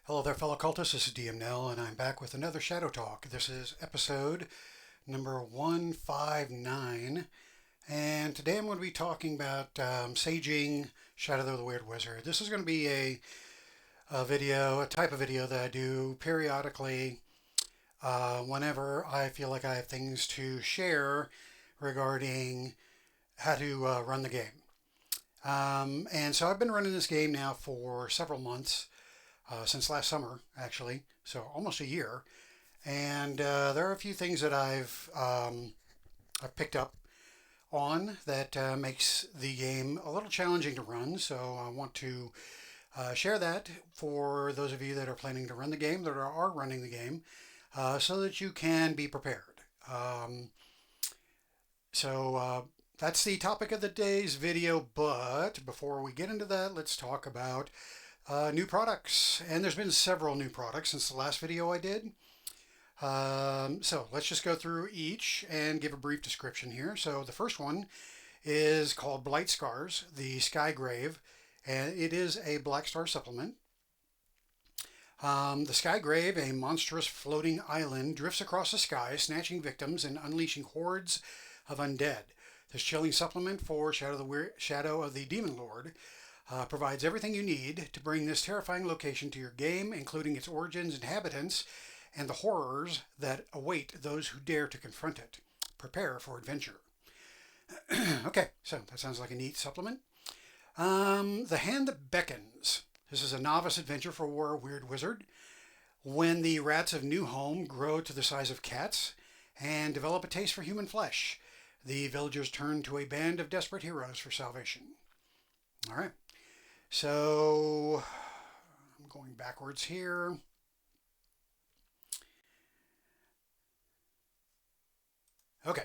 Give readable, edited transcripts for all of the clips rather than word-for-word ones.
Hello there, fellow cultists. This is DM Nell, and I'm back with another Shadow Talk. This is episode number 159, and today I'm going to be talking about saging Shadow of the Weird Wizard. This is going to be a video, a type of video that I do periodically whenever I feel like I have things to share regarding how to run the game. And so I've been running this game now for several months. Since last summer, actually, so almost a year. And there are a few things that I've picked up on that makes the game a little challenging to run. So I want to share that for those of you that are planning to run the game, that are running the game, so that you can be prepared. So that's the topic of the day's video. But before we get into that, let's talk about new products. And there's been several new products since the last video I did. So let's just go through each and give a brief description here. So the first one is called Blight Scars, the Sky Grave, and it is a Black Star supplement. The Sky Grave, a monstrous floating island, drifts across the sky, snatching victims and unleashing hordes of undead. This chilling supplement for Shadow of the Demon Lord provides everything you need to bring this terrifying location to your game, including its origins, inhabitants, and the horrors that await those who dare to confront it. Prepare for adventure. Okay, so that sounds like a neat supplement. The Hand That Beckons. This is a novice adventure for a weird wizard. When the rats of New Home grow to the size of cats and develop a taste for human flesh, the villagers turn to a band of desperate heroes for salvation. All right. So I'm going backwards here. Okay.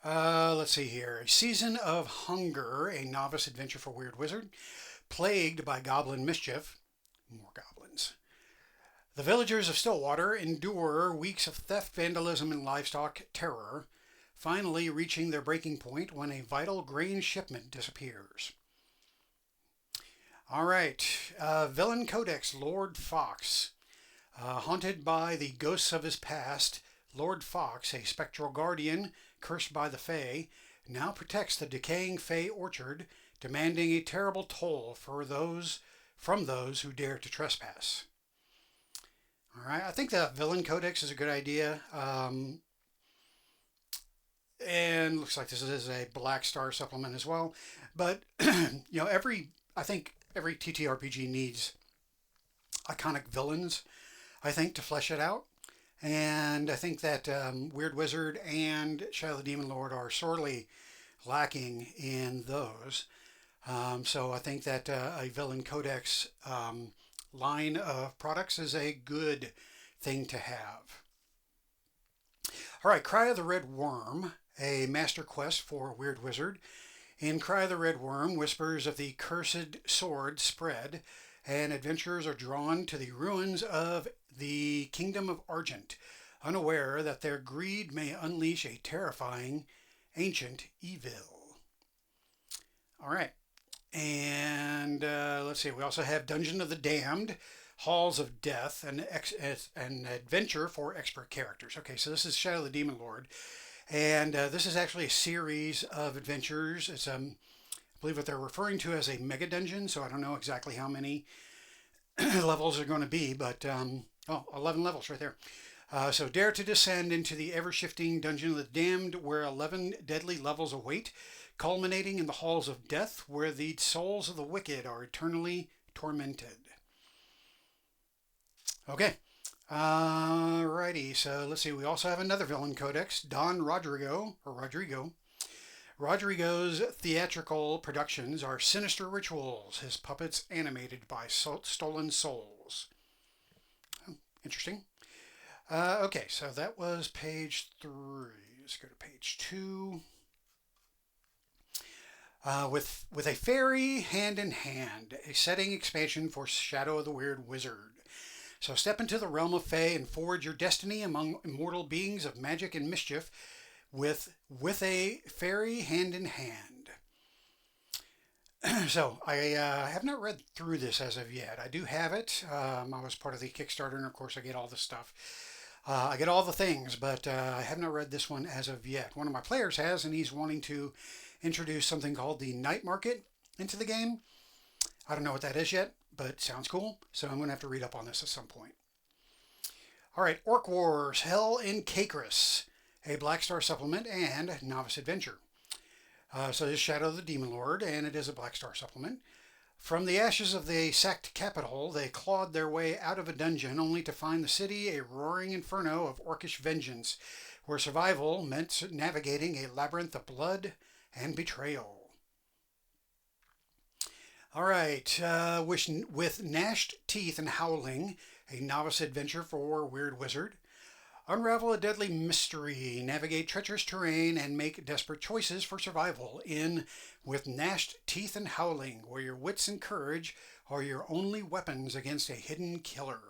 Let's see here. A Season of Hunger, a novice adventure for Weird Wizard. Plagued by goblin mischief. More goblins. The villagers of Stillwater endure weeks of theft, vandalism, and livestock terror, finally reaching their breaking point when a vital grain shipment disappears. All right, Villain Codex, Lord Fox. Haunted by the ghosts of his past, Lord Fox, a spectral guardian cursed by the Fae, now protects the decaying Fae orchard, demanding a terrible toll from those who dare to trespass. All right, I think the Villain Codex is a good idea. And looks like this is a Black Star supplement as well. But I think every TTRPG needs iconic villains, I think, to flesh it out. And I think that Weird Wizard and Shadow of the Demon Lord are sorely lacking in those. So I think that a Villain Codex line of products is a good thing to have. All right, Cry of the Red Worm, a master quest for Weird Wizard. In Cry of the Red Worm, whispers of the cursed sword spread, and adventurers are drawn to the ruins of the Kingdom of Argent, unaware that their greed may unleash a terrifying ancient evil. All right, and let's see, we also have Dungeon of the Damned, Halls of Death, an adventure for expert characters. Okay, so this is Shadow of the Demon Lord. And this is actually a series of adventures. It's, I believe what they're referring to as a mega dungeon, so I don't know exactly how many levels are going to be, but, 11 levels right there. So dare to descend into the ever-shifting Dungeon of the Damned, where 11 deadly levels await, culminating in the Halls of Death, where the souls of the wicked are eternally tormented. Okay. Alrighty, so let's see. We also have another Villain Codex, Don Rodrigo. Rodrigo's theatrical productions are sinister rituals, his puppets animated by stolen souls. Oh, interesting. Okay, so that was page 3. Let's go to page 2. With a fairy hand in hand, a setting expansion for Shadow of the Weird Wizard. So step into the realm of Fae and forge your destiny among immortal beings of magic and mischief with a fairy hand in hand. So I have not read through this as of yet. I do have it. I was part of the Kickstarter, and of course I get all the stuff. I get all the things, but I have not read this one as of yet. One of my players has, and he's wanting to introduce something called the night market into the game. I don't know what that is yet, but it sounds cool. So I'm going to have to read up on this at some point. All right, Orc Wars, Hell in Cakerus, a Black Star supplement and novice adventure. So this is Shadow of the Demon Lord, and it is a Black Star supplement. From the ashes of the sacked capital, they clawed their way out of a dungeon only to find the city a roaring inferno of orcish vengeance, where survival meant navigating a labyrinth of blood and betrayal. All right, with gnashed teeth and howling, a novice adventure for Weird Wizard. Unravel a deadly mystery, navigate treacherous terrain, and make desperate choices for survival in With Gnashed Teeth and Howling, where your wits and courage are your only weapons against a hidden killer.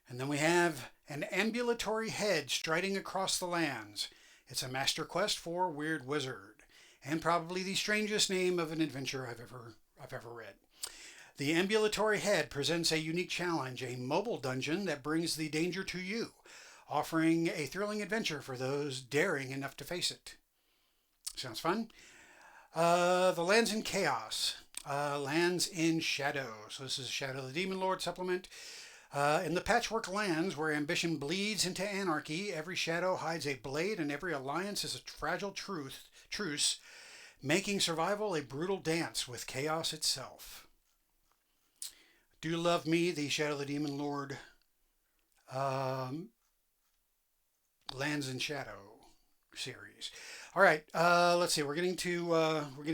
And then we have An Ambulatory Head Striding Across the Lands. It's a master quest for Weird Wizard, and probably the strangest name of an adventure I've ever read. The Ambulatory Head presents a unique challenge, a mobile dungeon that brings the danger to you, offering a thrilling adventure for those daring enough to face it. Sounds fun. The Lands in Chaos, Lands in Shadow. So this is Shadow of the Demon Lord supplement. In the patchwork lands where ambition bleeds into anarchy, every shadow hides a blade and every alliance is a fragile truce, making survival a brutal dance with chaos itself. Do Love Me, the Shadow of the Demon Lord Lands in Shadow series. All right, let's see. We're getting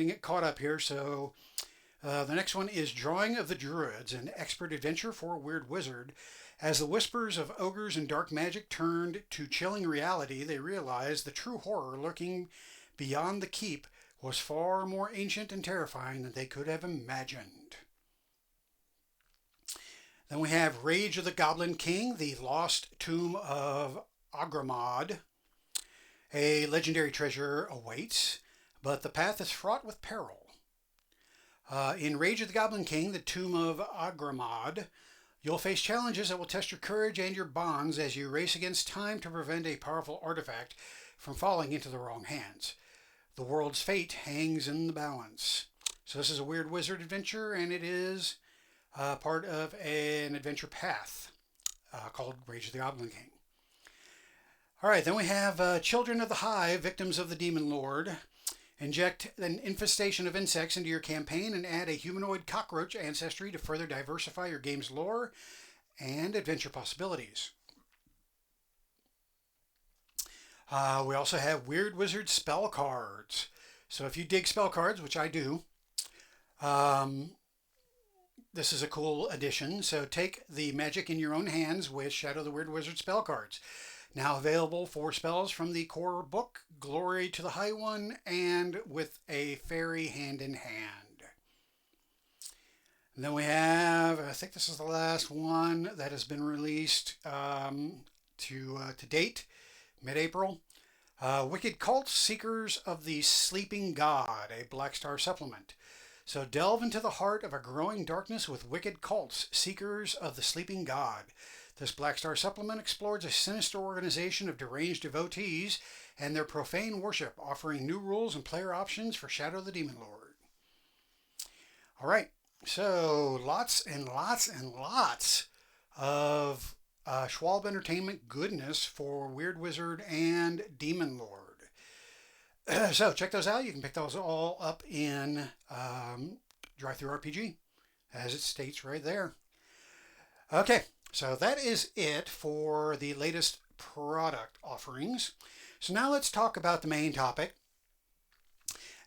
it caught up here. So the next one is Drawing of the Druids, an expert adventure for Weird Wizard. As the whispers of ogres and dark magic turned to chilling reality, they realized the true horror lurking beyond the keep was far more ancient and terrifying than they could have imagined. Then we have Rage of the Goblin King, the Lost Tomb of Agramod. A legendary treasure awaits, but the path is fraught with peril. In Rage of the Goblin King, the Tomb of Agramod, you'll face challenges that will test your courage and your bonds as you race against time to prevent a powerful artifact from falling into the wrong hands. The world's fate hangs in the balance. So this is a Weird Wizard adventure, and it is part of an adventure path called Rage of the Goblin King. All right, then we have Children of the Hive, Victims of the Demon Lord. Inject an infestation of insects into your campaign and add a humanoid cockroach ancestry to further diversify your game's lore and adventure possibilities. We also have Weird Wizard spell cards. So if you dig spell cards, which I do, this is a cool addition. So take the magic in your own hands with Shadow the Weird Wizard spell cards. Now available for spells from the core book, Glory to the High One, and with a fairy hand in hand. And then we have, I think this is the last one that has been released to date, mid-April. Wicked Cult Seekers of the Sleeping God, a Black Star supplement. So delve into the heart of a growing darkness with Wicked Cults, Seekers of the Sleeping God. This Black Star supplement explores a sinister organization of deranged devotees and their profane worship, offering new rules and player options for Shadow the Demon Lord. All right, so lots and lots and lots of Schwalbe Entertainment goodness for Weird Wizard and Demon Lord. So check those out. You can pick those all up in Drive-Thru RPG, as it states right there. Okay, so that is it for the latest product offerings. So now let's talk about the main topic.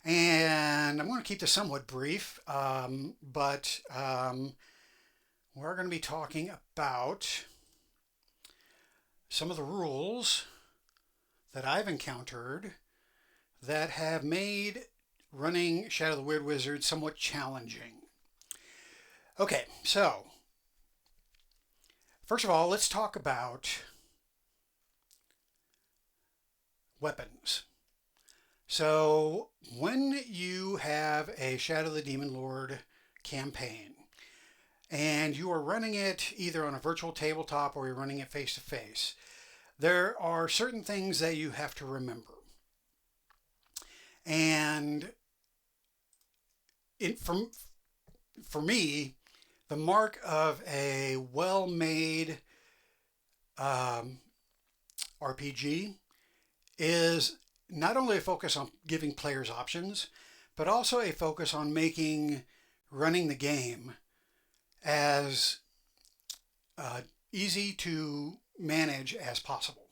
And I'm going to keep this somewhat brief, but we're going to be talking about some of the rules that I've encountered that have made running Shadow the Weird Wizard somewhat challenging. Okay, so first of all, let's talk about weapons. So when you have a Shadow of the Demon Lord campaign and you are running it either on a virtual tabletop or you're running it face to face, there are certain things that you have to remember. And for me, the mark of a well-made um, RPG is not only a focus on giving players options, but also a focus on making running the game as uh, easy to manage as possible.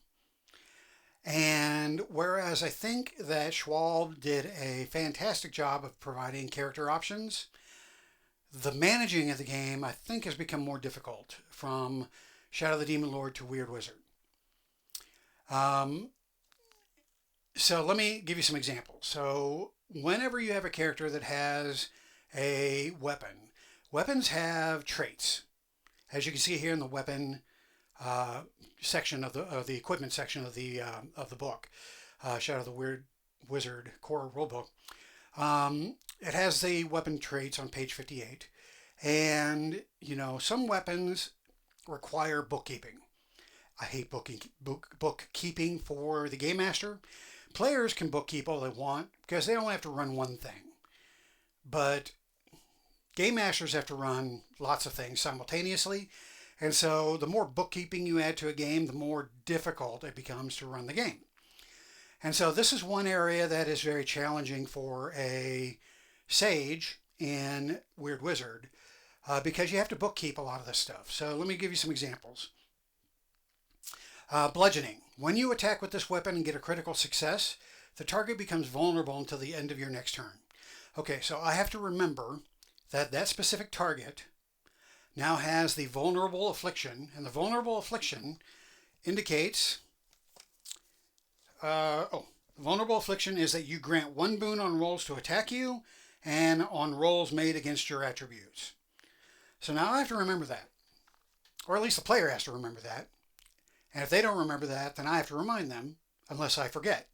And whereas I think that Schwalbe did a fantastic job of providing character options, the managing of the game I think has become more difficult from Shadow of the Demon Lord to Weird Wizard. Um, so let me give you some examples. So whenever you have a character that has a weapon, weapons have traits. As you can see here in the weapon section of the equipment section of the book, Shadow of the Weird Wizard core rulebook. It has the weapon traits on page 58, and some weapons require bookkeeping. I hate bookkeeping for the game master. Players can bookkeep all they want because they only have to run one thing, but game masters have to run lots of things simultaneously. And so the more bookkeeping you add to a game, the more difficult it becomes to run the game. And so this is one area that is very challenging for a sage in Weird Wizard because you have to bookkeep a lot of this stuff. So let me give you some examples. Bludgeoning. When you attack with this weapon and get a critical success, the target becomes vulnerable until the end of your next turn. Okay, so I have to remember that that specific target now has the vulnerable affliction, and the vulnerable affliction indicates, vulnerable affliction is that you grant one boon on rolls to attack you and on rolls made against your attributes. So now I have to remember that, or at least the player has to remember that. And if they don't remember that, then I have to remind them, unless I forget.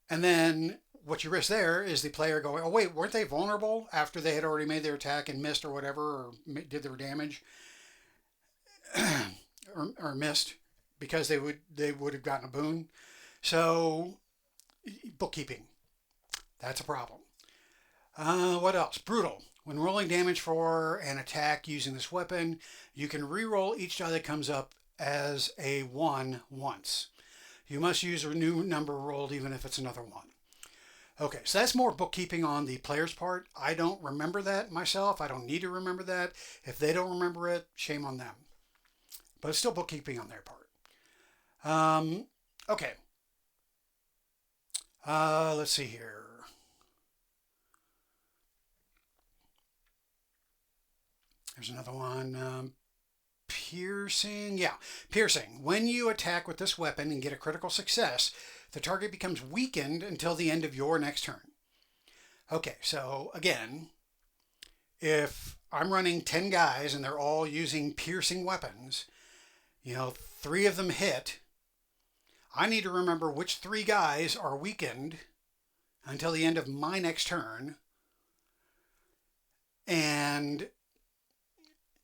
And then what you risk there is the player going, oh wait, weren't they vulnerable after they had already made their attack and missed or whatever, or did their damage or missed because they would have gotten a boon. So bookkeeping, that's a problem. What else? Brutal. When rolling damage for an attack using this weapon, you can re-roll each die that comes up as a 1 once. You must use a new number rolled even if it's another 1. Okay, so that's more bookkeeping on the player's part. I don't remember that myself. I don't need to remember that. If they don't remember it, shame on them. But it's still bookkeeping on their part. Okay. Let's see here. There's another one. Piercing. Yeah, piercing. When you attack with this weapon and get a critical success, the target becomes weakened until the end of your next turn. Okay, so again, if I'm running 10 guys and they're all using piercing weapons, 3 of them hit, I need to remember which 3 guys are weakened until the end of my next turn. And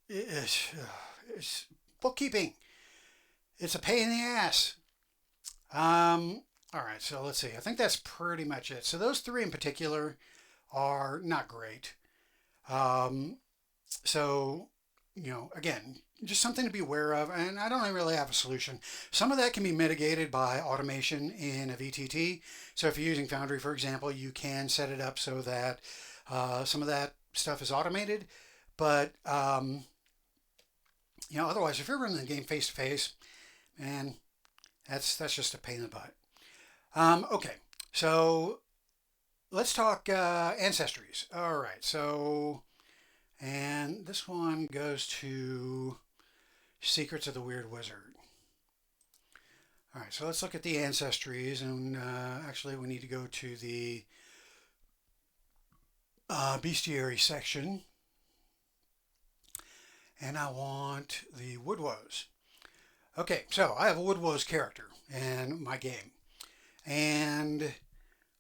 it's bookkeeping. It's a pain in the ass. All right, so let's see. I think that's pretty much it. So those 3 in particular are not great. So, again, just something to be aware of, and I don't really have a solution. Some of that can be mitigated by automation in a VTT. So if you're using Foundry, for example, you can set it up so that some of that stuff is automated. But, otherwise, if you're running the game face-to-face, man, that's just a pain in the butt. Okay, so let's talk ancestries. All right, so, and this one goes to Secrets of the Weird Wizard. All right, so let's look at the ancestries, and actually we need to go to the bestiary section, and I want the Woodwoes. Okay, so I have a Woodwoes character in my game. And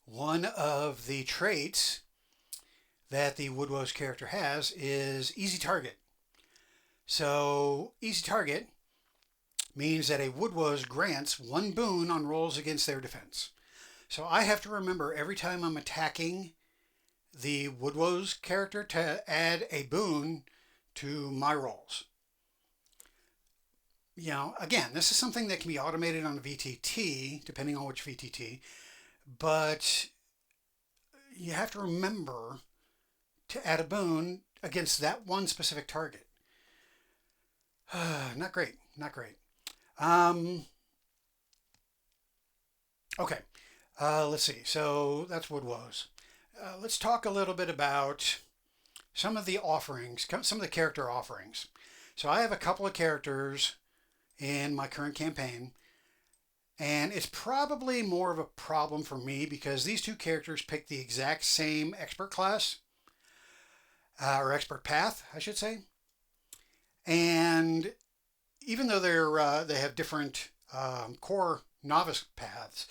one of the traits that the Woodwose character has is Easy Target. So Easy Target means that a Woodwose grants 1 boon on rolls against their defense. So I have to remember every time I'm attacking the Woodwose character to add a boon to my rolls. You know, again, this is something that can be automated on a VTT, depending on which VTT, but you have to remember to add a boon against that one specific target. Not great, not great. Okay, let's see. So that's Woodwose. Let's talk a little bit about some of the offerings, some of the character offerings. So I have a couple of characters in my current campaign, and it's probably more of a problem for me because these two characters pick the exact same expert class, or expert path, I should say. And even though they have different core novice paths,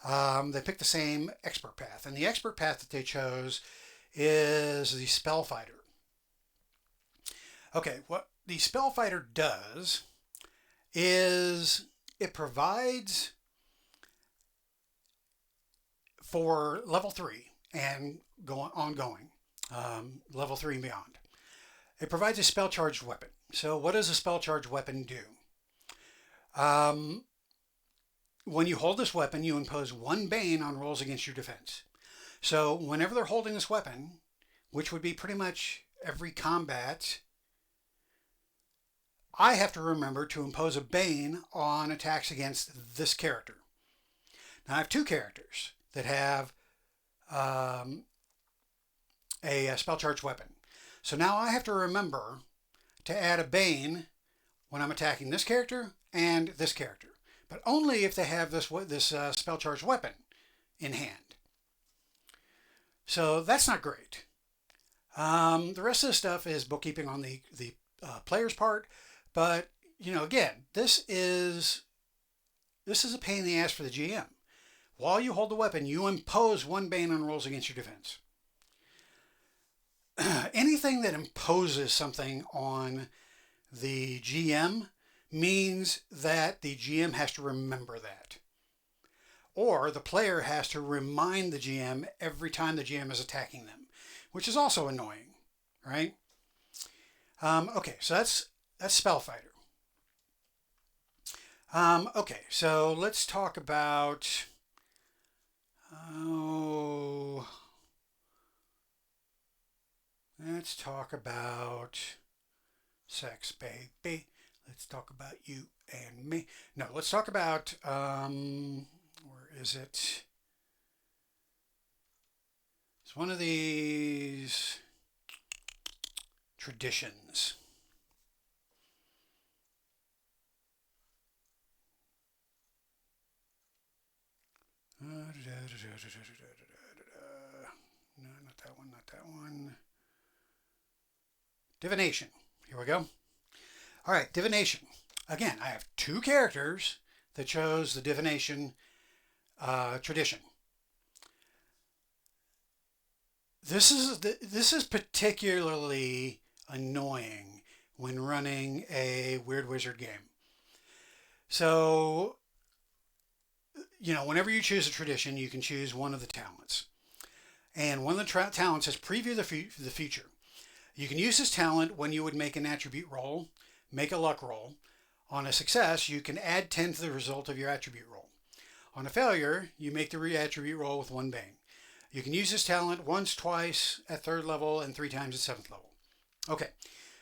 they pick the same expert path. And the expert path that they chose is the Spellfighter. Okay, what the Spellfighter does is it provides for level 3 and ongoing, level 3 and beyond. It provides a spell charged weapon. So what does a spell charged weapon do? When you hold this weapon, you impose 1 Bane on rolls against your defense. So whenever they're holding this weapon, which would be pretty much every combat, I have to remember to impose a Bane on attacks against this character. Now I have 2 characters that have a spell charged weapon. So now I have to remember to add a Bane when I'm attacking this character and this character, but only if they have this spell charged weapon in hand. So that's not great. The rest of the stuff is bookkeeping on the player's part, but you know, again, this is a pain in the ass for the GM. While you hold the weapon, you impose 1 Bane on rolls against your defense. Anything that imposes something on the GM means that the GM has to remember that. Or the player has to remind the GM every time the GM is attacking them, which is also annoying, right? Okay, so that's Spellfighter. Okay, so let's talk about sex, baby. Let's talk about you and me. No, let's talk about, where is it? It's one of these traditions. No, not that one, not that one. Divination. Here we go. All right, divination. Again, I have 2 characters that chose the divination tradition. This is particularly annoying when running a Weird Wizard game. So, you know, whenever you choose a tradition, you can choose one of the talents. And one of the talents is Preview the Future. You can use this talent when you would make an attribute roll, make a luck roll. On a success, you can add 10 to the result of your attribute roll. On a failure, you make the attribute roll with 1 Bane. You can use this talent once, twice at 3rd level, and 3 times at 7th level. Okay,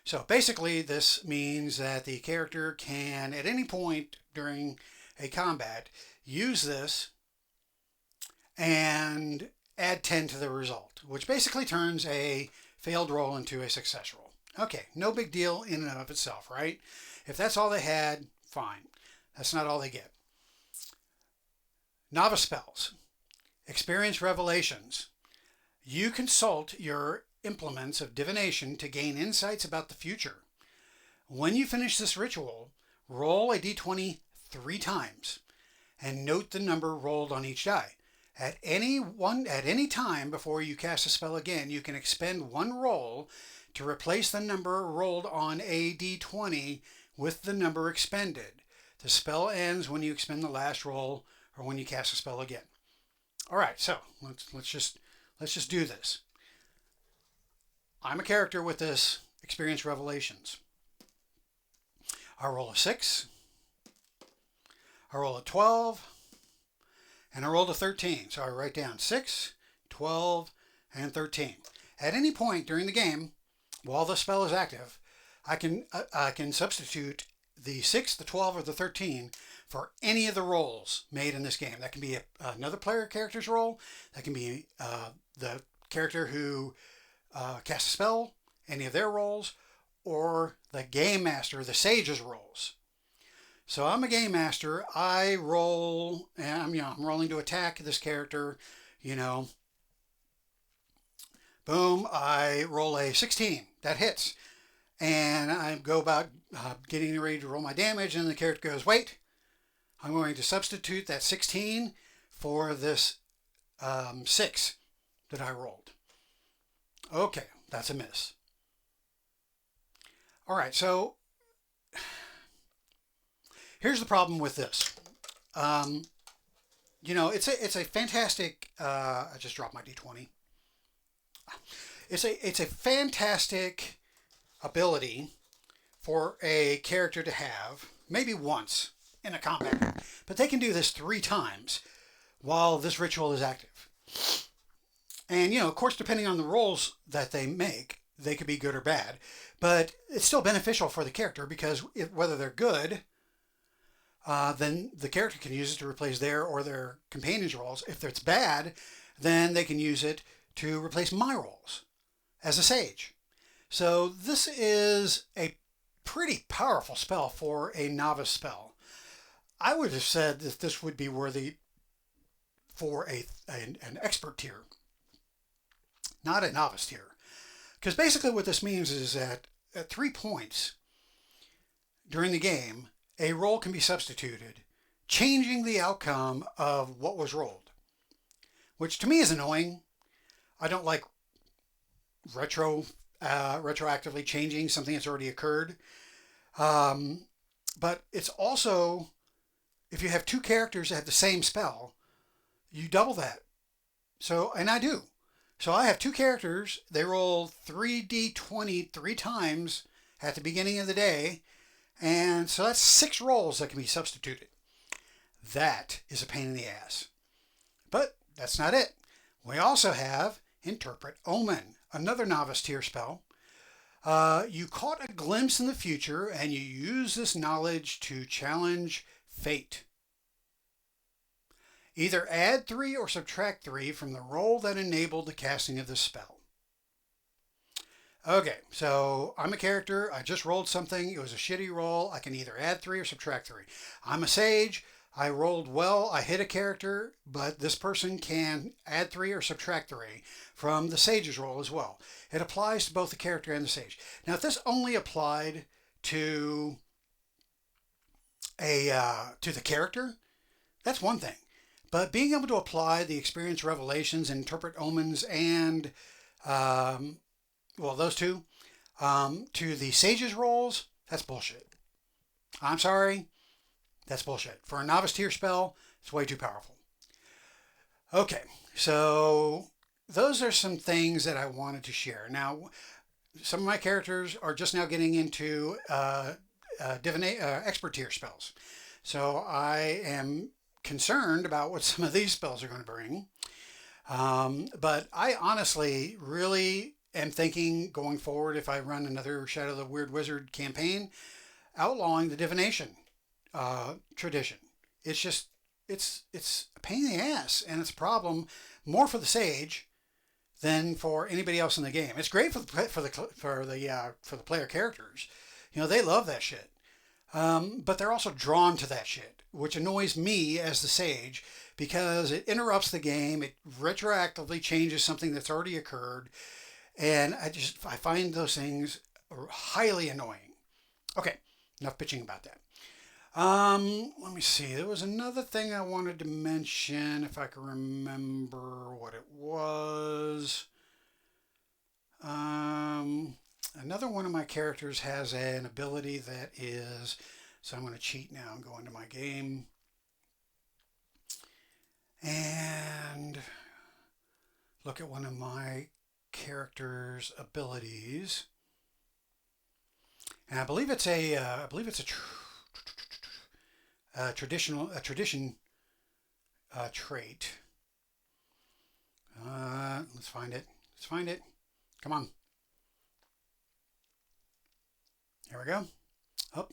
so basically this means that the character can, at any point during a combat, use this and add 10 to the result, which basically turns a failed roll into a success roll. Okay, no big deal in and of itself, right? If that's all they had, fine. That's not all they get. Novice spells. Experience revelations. You consult your implements of divination to gain insights about the future. When you finish this ritual, roll a d20 3 times and note the number rolled on each die. At any time before you cast a spell again, you can expend one roll to replace the number rolled on a d20 with the number expended. The spell ends when you expend the last roll or when you cast a spell again. All right, so let's just do this. I'm a character with this Experience Revelations. I roll a 6, I roll a 12, and I rolled a 13. So I write down 6, 12, and 13. At any point during the game, while the spell is active, I can substitute the 6, the 12, or the 13 for any of the rolls made in this game. That can be another player character's roll. That can be the character who casts a spell, any of their rolls, or the game master, the sage's rolls. So I'm a game master. I roll, and I'm rolling to attack this character. Boom! I roll a 16. That hits. And I go about getting ready to roll my damage, and the character goes, wait, I'm going to substitute that 16 for this 6 that I rolled. Okay, that's a miss. All right, so here's the problem with this. It's a fantastic, I just dropped my D20. It's a fantastic ability for a character to have, maybe once in a combat, but they can do this 3 times while this ritual is active. And, of course, depending on the rolls that they make, they could be good or bad, but it's still beneficial for the character because whether they're good, then the character can use it to replace their or their companion's rolls. If it's bad, then they can use it to replace my rolls as a sage. So this is a pretty powerful spell for a novice spell. I would have said that this would be worthy for an expert tier, not a novice tier. Because basically what this means is that at 3 points during the game, a roll can be substituted, changing the outcome of what was rolled, which to me is annoying. I don't like retroactively changing something that's already occurred. But it's also, if you have 2 characters that have the same spell, you double that. So, and I do. So I have 2 characters. They roll 3d20 3 times at the beginning of the day. And so that's 6 rolls that can be substituted. That is a pain in the ass. But that's not it. We also have Interpret Omen, another novice tier spell. You caught a glimpse in the future and you use this knowledge to challenge fate. Either add 3 or subtract 3 from the roll that enabled the casting of this spell. Okay, so I'm a character. I just rolled something. It was a shitty roll. I can either add 3 or subtract 3. I'm a sage. I rolled well. I hit a character, but this person can add 3 or subtract 3 from the sage's roll as well. It applies to both the character and the sage. Now, if this only applied to the character, that's one thing. But being able to apply the Experience Revelations and Interpret Omens and those 2 to the sage's rolls, that's bullshit. I'm sorry. That's bullshit. For a novice tier spell, it's way too powerful. Okay, so those are some things that I wanted to share. Now, some of my characters are just now getting into expert tier spells. So I am concerned about what some of these spells are going to bring. But I honestly really am thinking going forward, if I run another Shadow of the Weird Wizard campaign, outlawing the divination tradition. It's a pain in the ass, and it's a problem more for the sage than for anybody else in the game. It's great for the player characters. They love that shit. But they're also drawn to that shit, which annoys me as the sage because it interrupts the game. It retroactively changes something that's already occurred. And I find those things highly annoying. Okay, enough bitching about that. Let me see. There was another thing I wanted to mention, if I can remember what it was. Another one of my characters has an ability that is, so I'm going to cheat now and go into my game and look at one of my character's abilities. And I believe it's a tradition trait. Let's find it. Let's find it. Come on. Here we go. Oh,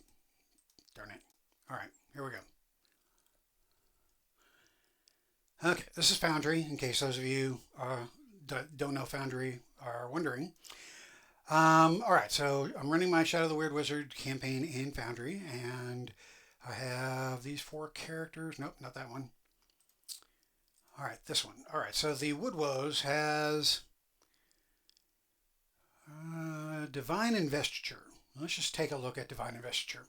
darn it. All right, here we go. Okay, this is Foundry, in case those of you don't know Foundry are wondering. All right, so I'm running my Shadow the Weird Wizard campaign in Foundry, and I have these 4 characters. Nope, not that one. All right, this one. All right, so the Wood Woes has Divine Investiture. Let's just take a look at Divine Investiture.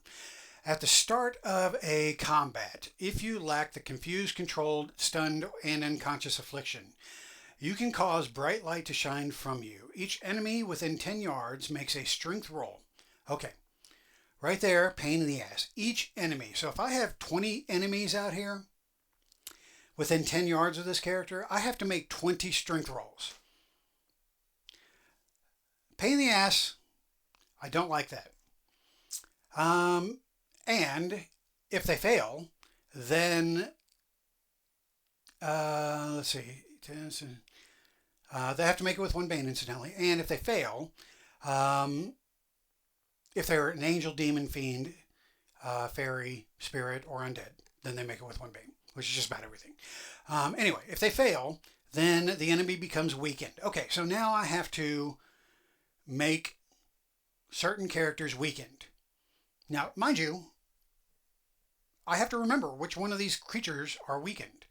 At the start of a combat, if you lack the confused, controlled, stunned, and unconscious affliction, you can cause bright light to shine from you. Each enemy within 10 yards makes a strength roll. Okay, right there, pain in the ass. Each enemy. So if I have 20 enemies out here within 10 yards of this character, I have to make 20 strength rolls. Pain in the ass. I don't like that. And if they fail, then let's see. They have to make it with 1 bane, incidentally. And if they fail, if they're an angel, demon, fiend, fairy, spirit, or undead, then they make it with 1 bane, which is just about everything. Anyway, if they fail, then the enemy becomes weakened. Okay, so now I have to make certain characters weakened. Now, mind you, I have to remember which one of these creatures are weakened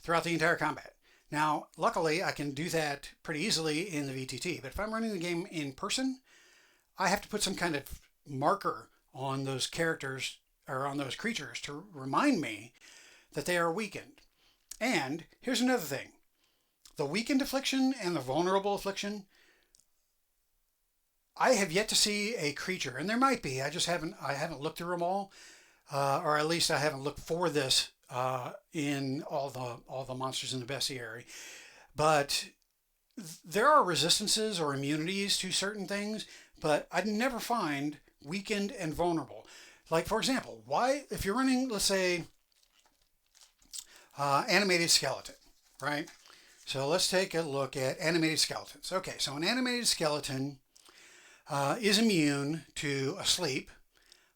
throughout the entire combat. Now, luckily, I can do that pretty easily in the VTT, but if I'm running the game in person, I have to put some kind of marker on those characters or on those creatures to remind me that they are weakened. And here's another thing. The weakened affliction and the vulnerable affliction, I have yet to see a creature, and there might be, I haven't looked through them all, or at least I haven't looked for this in all the monsters in the bestiary. But there are resistances or immunities to certain things, but I'd never find weakened and vulnerable. Like, for example, why, if you're running, let's say, animated skeleton, right? So let's take a look at animated skeletons. Okay, so an animated skeleton is immune to asleep,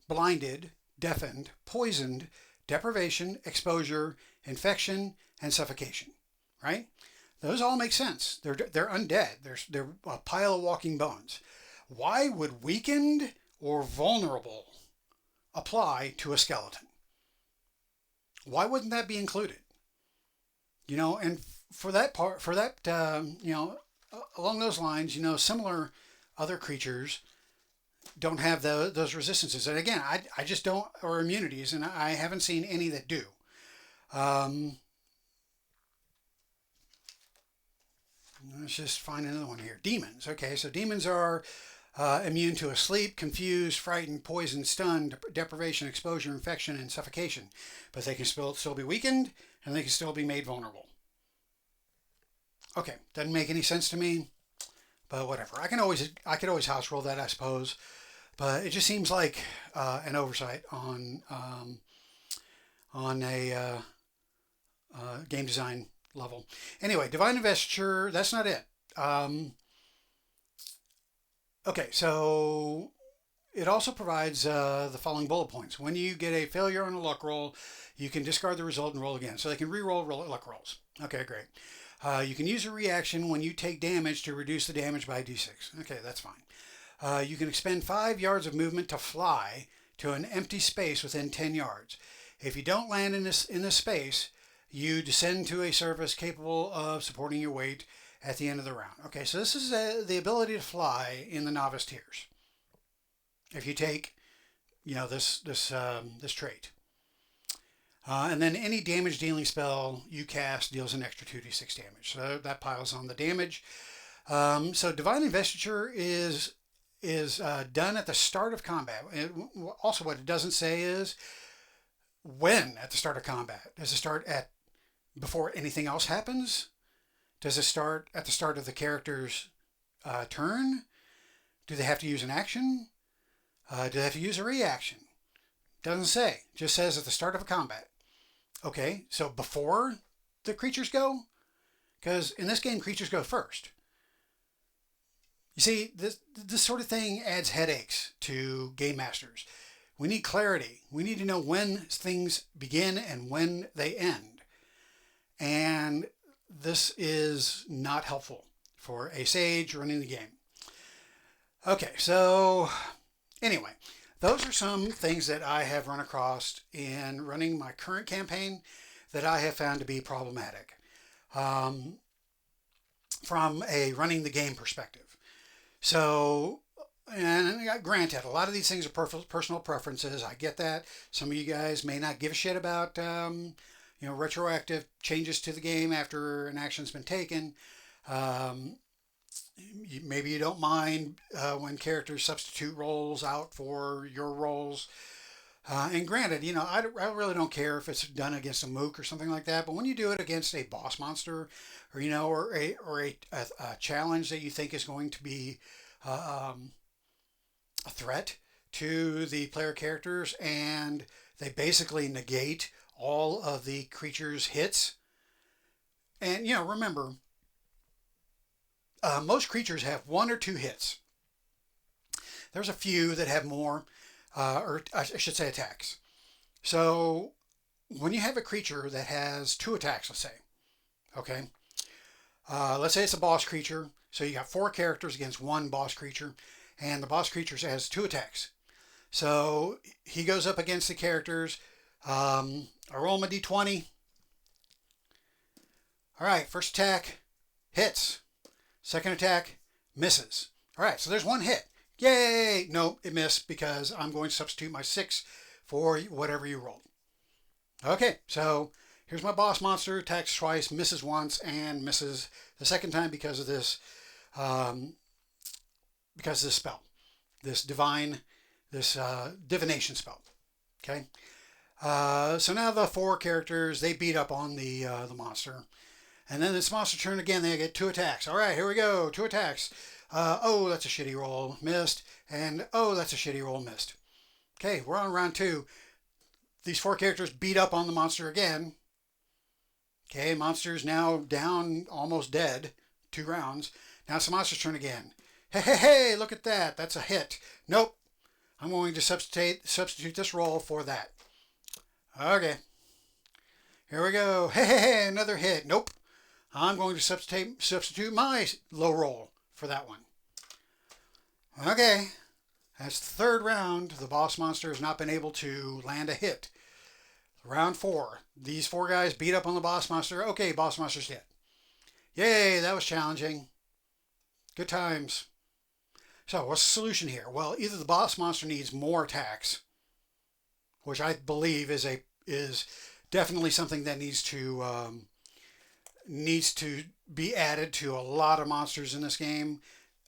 blinded, deafened, poisoned, deprivation, exposure, infection, and suffocation, right? Those all make sense. They're undead. They're a pile of walking bones. Why would weakened or vulnerable apply to a skeleton? Why wouldn't that be included? You know, and for that along those lines, similar other creatures don't have those resistances. And again, I just don't, or immunities, and I haven't seen any that do. Let's just find another one here. Demons. Okay, so demons are immune to asleep, confused, frightened, poisoned, stunned, deprivation, exposure, infection, and suffocation. But they can still be weakened, and they can still be made vulnerable. Okay, doesn't make any sense to me, but whatever. I could always house roll that, I suppose. But it just seems like an oversight on a game design level. Anyway, Divine Investiture, that's not it. Okay, so it also provides the following bullet points. When you get a failure on a luck roll, you can discard the result and roll again. So they can re-roll luck rolls. Okay, great. You can use a reaction when you take damage to reduce the damage by d6. Okay, that's fine. You can expend 5 yards of movement to fly to an empty space within 10 yards. If you don't land in this space, you descend to a surface capable of supporting your weight at the end of the round. Okay, so this is the ability to fly in the novice tiers. If you take this trait. And then any damage dealing spell you cast deals an extra 2d6 damage. So that piles on the damage. So Divine Investiture is done at the start of combat. Also, what it doesn't say is when at the start of combat. Does it start at before anything else happens? Does it start at the start of the character's turn? Do they have to use an action? Do they have to use a reaction? Doesn't say. Just says at the start of a combat. Okay, so before the creatures go? Because in this game, creatures go first. You see, this sort of thing adds headaches to game masters. We need clarity. We need to know when things begin and when they end. And this is not helpful for a sage running the game. Okay, so anyway, those are some things that I have run across in running my current campaign that I have found to be problematic from a running the game perspective. So, and granted, a lot of these things are personal preferences. I get that. Some of you guys may not give a shit about retroactive changes to the game after an action's been taken. Maybe you don't mind when characters substitute roles out for your roles. And granted, I really don't care if it's done against a mook or something like that. But when you do it against a boss monster, or a challenge that you think is going to be a threat to the player characters, and they basically negate all of the creature's hits. And remember, most creatures have 1 or 2 hits. There's a few that have more, or I should say attacks. So when you have a creature that has 2 attacks, let's say, okay, let's say it's a boss creature. So you got 4 characters against 1 boss creature, and the boss creature has 2 attacks. So he goes up against the characters. I roll my d20. All right, first attack hits. Second attack misses. All right, so there's 1 hit. Yay! No, it missed because I'm going to substitute my 6 for whatever you rolled. Okay, so here's my boss monster. Attacks twice, misses once, and misses the second time because of this spell, this divination spell. Okay. So now the 4 characters, they beat up on the monster. And then this monster turn again, they get 2 attacks. All right, here we go. 2 attacks. Oh, that's a shitty roll. Missed. And oh, that's a shitty roll. Missed. Okay, we're on round 2. These 4 characters beat up on the monster again. Okay, monster's now down, almost dead. 2 rounds. Now it's the monster's turn again. Hey, hey, hey, look at that. That's a hit. Nope. I'm going to substitute this roll for that. Okay. Here we go. Hey, hey, hey, another hit. Nope. I'm going to substitute my low roll for that one. Okay. That's the 3rd round. The boss monster has not been able to land a hit. Round 4. These 4 guys beat up on the boss monster. Okay, boss monster's dead. Yay, that was challenging. Good times. So what's the solution here? Well, either the boss monster needs more attacks, which I believe is definitely something that needs to be added to a lot of monsters in this game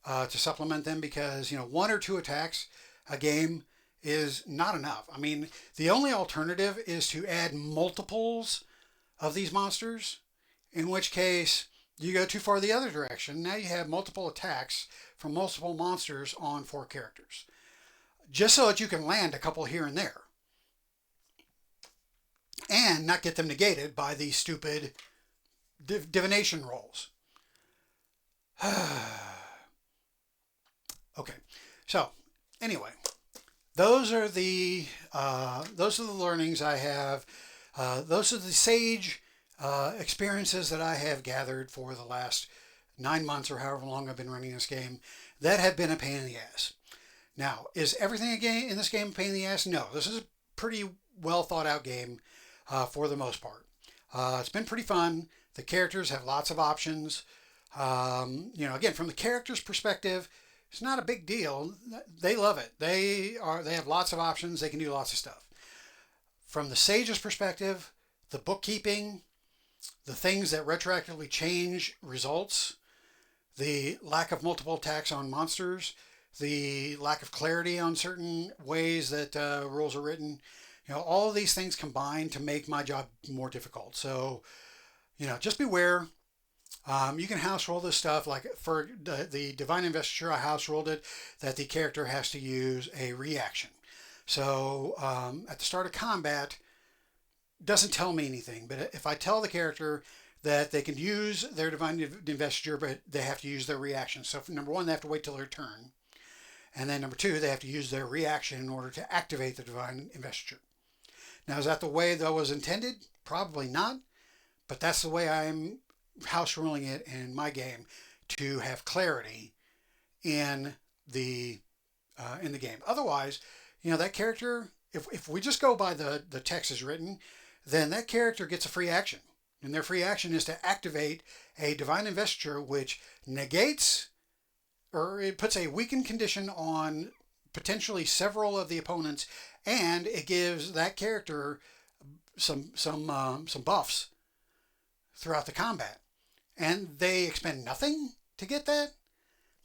to supplement them, because 1 or 2 attacks a game is not enough. I mean, the only alternative is to add multiples of these monsters, in which case you go too far the other direction. Now you have multiple attacks from multiple monsters on 4 characters, just so that you can land a couple here and there and not get them negated by these stupid divination rolls. Okay, so anyway, those are the learnings I have. Those are the sage experiences that I have gathered for the last 9 months or however long I've been running this game that have been a pain in the ass. Now, is everything in this game a pain in the ass? No, this is a pretty well thought out game for the most part. It's been pretty fun. The characters have lots of options. Again, from the character's perspective, It's not a big deal. They love it. They have lots of options. They can do lots of stuff. From the sage's perspective, the bookkeeping, the things that retroactively change results, the lack of multiple attacks on monsters, the lack of clarity on certain ways that rules are written, all of these things combine to make my job more difficult. So, just beware. You can house roll this stuff. Like for the Divine Investiture, I house rolled it that the character has to use a reaction. So at the start of combat, doesn't tell me anything. But if I tell the character that they can use their Divine Investiture, but they have to use their reaction. So for number one, they have to wait till their turn. And then number two, they have to use their reaction in order to activate the Divine Investiture. Now, is that the way that was intended? Probably not. But that's the way I'm house ruling it in my game, to have clarity in the game. Otherwise, that character, if we just go by the text as written, then that character gets a free action. And their free action is to activate a Divine Investiture, which negates, or it puts a weakened condition on potentially several of the opponents, and it gives that character some buffs throughout the combat. And they expend nothing to get that?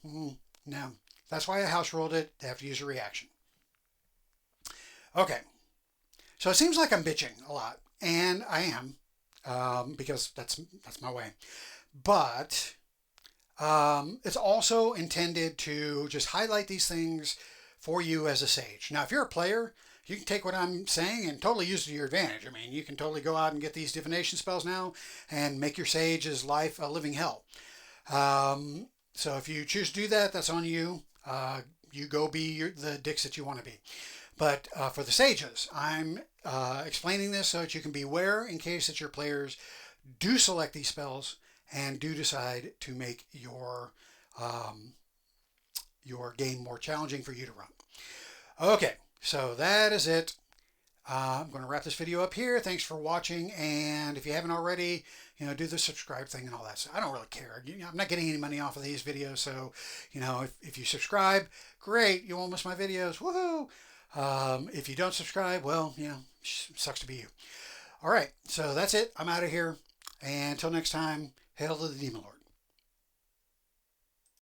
No. That's why I house rolled it. They have to use a reaction. Okay. So it seems like I'm bitching a lot. And I am. Because that's my way. But it's also intended to just highlight these things for you as a sage. Now, if you're a player, you can take what I'm saying and totally use it to your advantage. I mean, you can totally go out and get these divination spells now and make your sage's life a living hell. So if you choose to do that, that's on you. You go be the dicks that you want to be. But for the sages, I'm explaining this so that you can be aware in case that your players do select these spells and do decide to make your game more challenging for you to run. Okay. So that is it. I'm going to wrap this video up here. Thanks for watching. And if you haven't already, do the subscribe thing and all that. So I don't really care. I'm not getting any money off of these videos. So, if you subscribe, great. You won't miss my videos. Woohoo! If you don't subscribe, well, sucks to be you. All right. So that's it. I'm out of here. And until next time, hail to the Demon Lord.